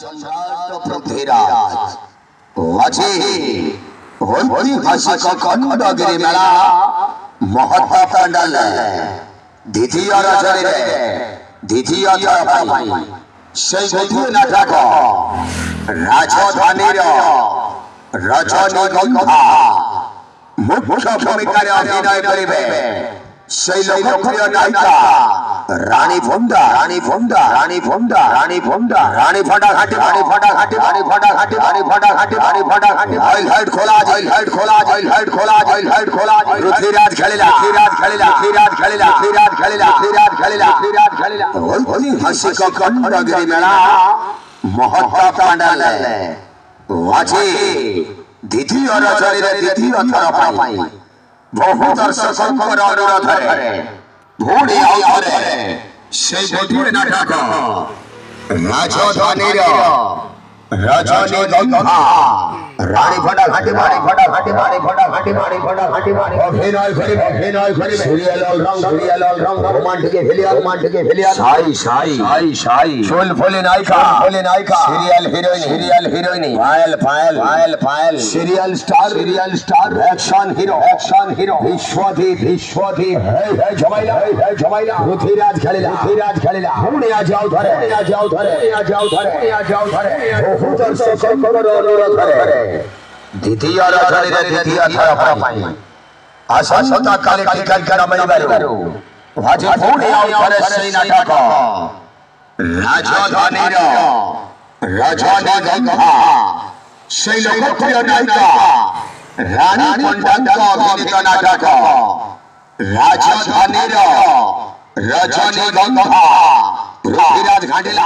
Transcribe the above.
सम्राट पृथ्वीराज আজি ঐতিহাসিক খণ্ডগিরি মেলা মহত্তা প্যান্ডেল দ্বিতীয় রজনীরে দ্বিতীয় থর পাই সেই গোটিয়ে নাটক রাজধানীর রজনীগন্ধা মুখ্য ভূমিকায় অভিনয় করিবে সেই লোকপ্রিয় নায়িকা রানী ফোন্ডা রানী ফোন্ডা রানী ফোন্ডা রানী ফোন্ডা রানী ফোন্ডা ঘাটি রানী ফোন্ডা ঘাটি রানী ফোন্ডা ঘাটি রানী ফোন্ডা ঘাটি রানী ফোন্ডা ঘাটি অয়েল হাইট খোলা অয়েল হাইট খোলা অয়েল হাইট খোলা অয়েল হাইট খোলা পৃথ্বীরাজ খেলিলা পৃথ্বীরাজ খেলিলা পৃথ্বীরাজ খেলিলা পৃথ্বীরাজ খেলিলা পৃথ্বীরাজ খেলিলা পৃথ্বীরাজ খেলিলা ঐতিহাসিক খণ্ডগিরি মেলা মহত্তা প্যান্ডেল আজি দ্বিতীয় রজনীরে দ্বিতীয় থর পাই বহু দর্শকଙ୍କର ଅନୁରୋଧରେ ପୁଣି ଆଉଥରେ সেই ଗୋଟିଏ ନାଟକ ରାଜଧାନୀର ରଜନୀଗନ୍ଧା রানী ফোন্ডা ঘাটি রানী ফোন্ডা ঘাটি রানী ফোন্ডা ঘাটি রানী ফোন্ডা ঘাটি অভিনয় করিবে সিরিয়াল রং রোমান্টিক ভিলিয়ান সাই ফুলফুলি নায়িকা serial heroine Payel serial star action hero Biswadeep হে ঝমাইলা পৃথ্বীরাজ খেলিলা পুনি যাও ধরে বহু দর্শকଙ୍କର অনুরোধরে দ্বিতীয় রজনীরে দ্বিতীয় থর পাই আসন্তা কালে টিকেট কামাইবারু আজি পুনি আউথরে সেই নাটক রাজধানীর রজনীগন্ধা সেই লোকপ্রিয় নায়িকা রানী ফোন্ডাଙ୍କ অভিনীত নাটক রাজধানীর রজনীগন্ধা পৃথ্বীরাজ ঘাটিলা